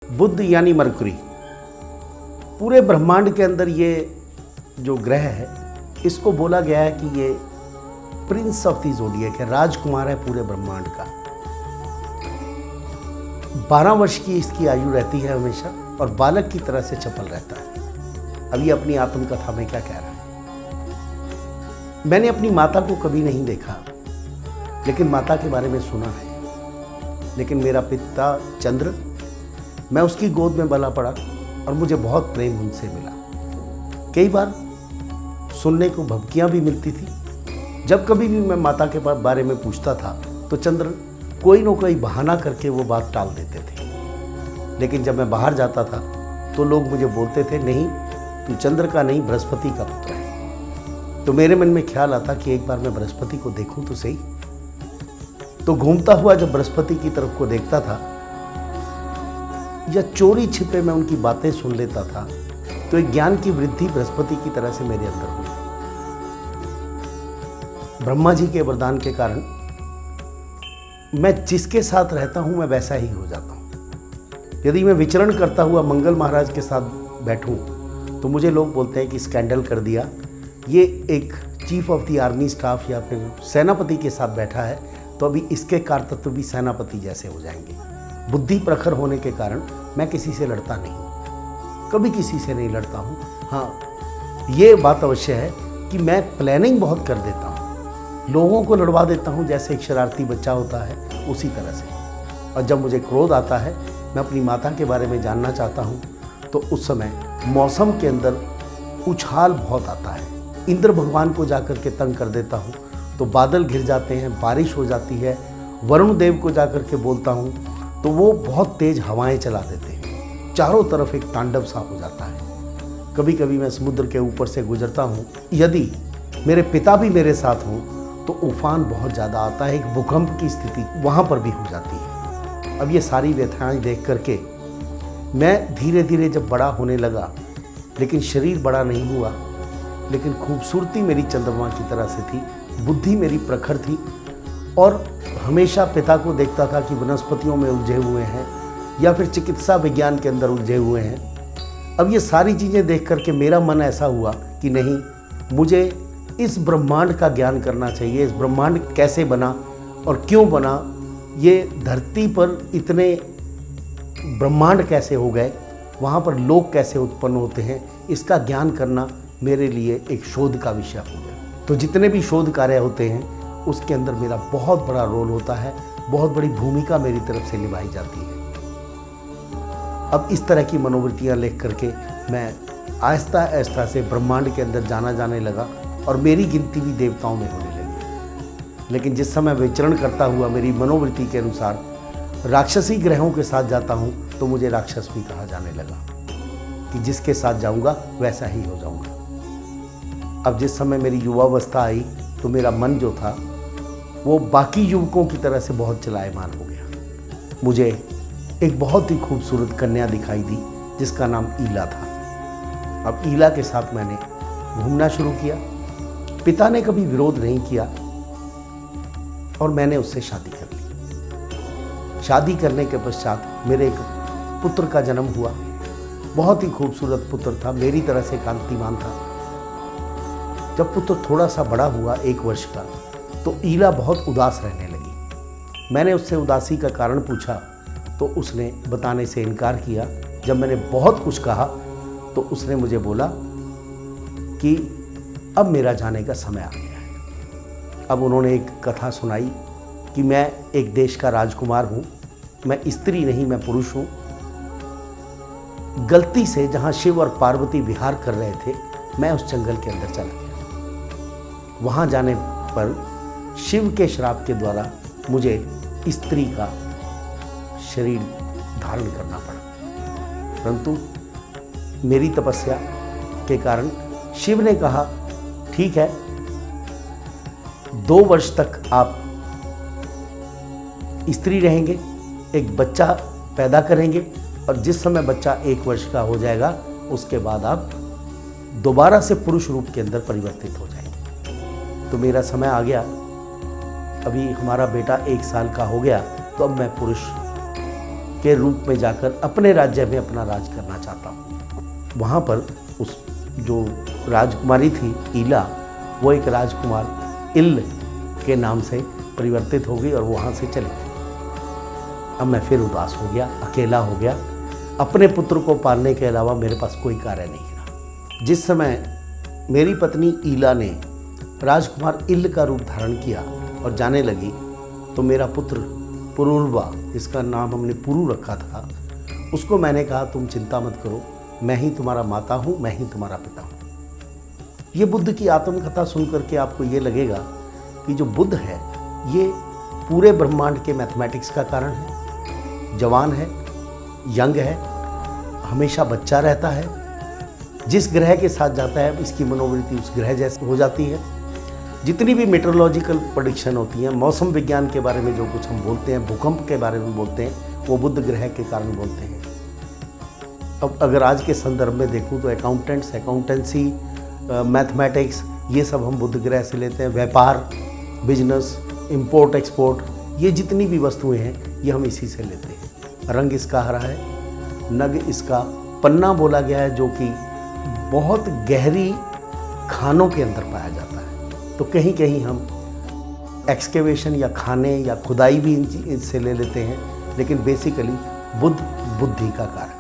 बुध यानी मरकुरी, पूरे ब्रह्मांड के अंदर ये जो ग्रह है इसको बोला गया है कि ये प्रिंस ऑफ द ज़ोडिएक है, राजकुमार है पूरे ब्रह्मांड का। 12 वर्ष की इसकी आयु रहती है हमेशा और बालक की तरह से चपल रहता है। अब ये अपनी आत्मकथा में क्या कह रहा है। मैंने अपनी माता को कभी नहीं देखा, लेकिन माता के बारे में सुना है। लेकिन मेरा पिता चंद्र, मैं उसकी गोद में पला पड़ा और मुझे बहुत प्रेम उनसे मिला। कई बार सुनने को भभकियाँ भी मिलती थी। जब कभी भी मैं माता के बारे में पूछता था तो चंद्र कोई न कोई बहाना करके वो बात टाल देते थे। लेकिन जब मैं बाहर जाता था तो लोग मुझे बोलते थे, नहीं तू चंद्र का नहीं बृहस्पति का पुत्र है। तो मेरे मन में ख्याल आता कि एक बार मैं बृहस्पति को देखूं तो सही। तो घूमता हुआ जब बृहस्पति की तरफ को देखता था या चोरी छिपे मैं उनकी बातें सुन लेता था तो एक ज्ञान की वृद्धि बृहस्पति की तरह से मेरे अंदर हुई। ब्रह्मा जी के वरदान के कारण मैं जिसके साथ रहता हूं मैं वैसा ही हो जाता हूं। यदि मैं विचरण करता हुआ मंगल महाराज के साथ बैठूं तो मुझे लोग बोलते हैं कि स्कैंडल कर दिया, ये एक chief of the army staff या फिर सेनापति के साथ बैठा है तो अभी इसके कारतत्व भी सेनापति जैसे हो जाएंगे। बुद्धि प्रखर होने के कारण मैं किसी से लड़ता नहीं, कभी किसी से नहीं लड़ता हूँ। हाँ, ये बात अवश्य है कि मैं प्लानिंग बहुत कर देता हूँ, लोगों को लड़वा देता हूँ जैसे एक शरारती बच्चा होता है उसी तरह से। और जब मुझे क्रोध आता है, मैं अपनी माता के बारे में जानना चाहता हूँ तो उस समय मौसम के अंदर उछाल बहुत आता है। इंद्र भगवान को जाकर के तंग कर देता हूँ तो बादल घिर जाते हैं, बारिश हो जाती है। वरुण देव को जाकर के बोलता हूँ तो वो बहुत तेज हवाएं चला देते हैं, चारों तरफ एक तांडव सा हो जाता है। कभी कभी मैं समुद्र के ऊपर से गुजरता हूँ, यदि मेरे पिता भी मेरे साथ हों तो उफान बहुत ज़्यादा आता है, एक भूकंप की स्थिति वहाँ पर भी हो जाती है। अब ये सारी व्यथाएं देख करके मैं धीरे धीरे जब बड़ा होने लगा, लेकिन शरीर बड़ा नहीं हुआ, लेकिन खूबसूरती मेरी चंद्रमा की तरह से थी, बुद्धि मेरी प्रखर थी और हमेशा पिता को देखता था कि वनस्पतियों में उलझे हुए हैं या फिर चिकित्सा विज्ञान के अंदर उलझे हुए हैं। अब ये सारी चीज़ें देख करके मेरा मन ऐसा हुआ कि नहीं, मुझे इस ब्रह्मांड का ज्ञान करना चाहिए। इस ब्रह्मांड कैसे बना और क्यों बना, ये धरती पर इतने ब्रह्मांड कैसे हो गए, वहाँ पर लोग कैसे उत्पन्न होते हैं, इसका ज्ञान करना मेरे लिए एक शोध का विषय हो गया। तो जितने भी शोध कार्य होते हैं उसके अंदर मेरा बहुत बड़ा रोल होता है, बहुत बड़ी भूमिका मेरी तरफ से निभाई जाती है। अब इस तरह की मनोवृत्तियाँ लेख करके मैं आहिस्ता आहिस्ता से ब्रह्मांड के अंदर जाने लगा और मेरी गिनती भी देवताओं में होने लगी। लेकिन जिस समय विचरण करता हुआ मेरी मनोवृत्ति के अनुसार राक्षसी ग्रहों के साथ जाता हूँ तो मुझे राक्षस भी कहा जाने लगा कि जिसके साथ जाऊँगा वैसा ही हो जाऊँगा। अब जिस समय मेरी युवावस्था आई तो मेरा मन जो था वो बाकी युवकों की तरह से बहुत चलायमान हो गया। मुझे एक बहुत ही खूबसूरत कन्या दिखाई दी जिसका नाम ईला था। अब ईला के साथ मैंने घूमना शुरू किया। पिता ने कभी विरोध नहीं किया और मैंने उससे शादी कर ली। शादी करने के पश्चात मेरे एक पुत्र का जन्म हुआ। बहुत ही खूबसूरत पुत्र था, मेरी तरह से कांतिमान था। जब पुत्र थोड़ा सा बड़ा हुआ, 1 वर्ष का, तो ईला बहुत उदास रहने लगी। मैंने उससे उदासी का कारण पूछा तो उसने बताने से इनकार किया। जब मैंने बहुत कुछ कहा तो उसने मुझे बोला कि अब मेरा जाने का समय आ गया है। अब उन्होंने एक कथा सुनाई कि मैं एक देश का राजकुमार हूँ, मैं स्त्री नहीं, मैं पुरुष हूँ। गलती से जहाँ शिव और पार्वती विहार कर रहे थे, मैं उस जंगल के अंदर चला गया। वहाँ जाने पर शिव के श्राप के द्वारा मुझे स्त्री का शरीर धारण करना पड़ा, परंतु मेरी तपस्या के कारण शिव ने कहा, ठीक है, 2 वर्ष तक आप स्त्री रहेंगे, एक बच्चा पैदा करेंगे और जिस समय बच्चा 1 वर्ष का हो जाएगा उसके बाद आप दोबारा से पुरुष रूप के अंदर परिवर्तित हो जाएंगे। तो मेरा समय आ गया। अभी हमारा बेटा 1 साल का हो गया तो अब मैं पुरुष के रूप में जाकर अपने राज्य में अपना राज करना चाहता हूँ। वहाँ पर उस जो राजकुमारी थी ईला, वो एक राजकुमार इल्ल के नाम से परिवर्तित हो गई और वहाँ से चली गई। अब मैं फिर उदास हो गया, अकेला हो गया। अपने पुत्र को पालने के अलावा मेरे पास कोई कार्य नहीं रहा। जिस समय मेरी पत्नी ईला ने राजकुमार इल्ल का रूप धारण किया और जाने लगी, तो मेरा पुत्र पुरूरवा, जिसका नाम हमने पुरु रखा था, उसको मैंने कहा तुम चिंता मत करो, मैं ही तुम्हारा माता हूँ, मैं ही तुम्हारा पिता हूँ। ये बुद्ध की आत्मकथा सुन करके आपको ये लगेगा कि जो बुद्ध है ये पूरे ब्रह्मांड के मैथमेटिक्स का कारण है, जवान है, यंग है, हमेशा बच्चा रहता है, जिस ग्रह के साथ जाता है इसकी मनोवृत्ति उस ग्रह जैसी हो जाती है। जितनी भी मेट्रोलॉजिकल प्रेडिक्शन होती हैं, मौसम विज्ञान के बारे में जो कुछ हम बोलते हैं, भूकंप के बारे में बोलते हैं, वो बुद्ध ग्रह के कारण बोलते हैं। अब अगर आज के संदर्भ में देखूं तो अकाउंटेंट्स, अकाउंटेंसी, मैथमेटिक्स, ये सब हम बुद्ध ग्रह से लेते हैं। व्यापार, बिजनेस, इंपोर्ट एक्सपोर्ट, ये जितनी भी वस्तुएं हैं ये हम इसी से लेते हैं। रंग इसका हरा है, नग इसका पन्ना बोला गया है, जो कि बहुत गहरी खानों के अंदर पाया जाता है। तो कहीं कहीं हम एक्सकेवेशन या खाने या खुदाई भी इनसे ले लेते हैं, लेकिन बेसिकली बुद्ध बुद्धि का कारण।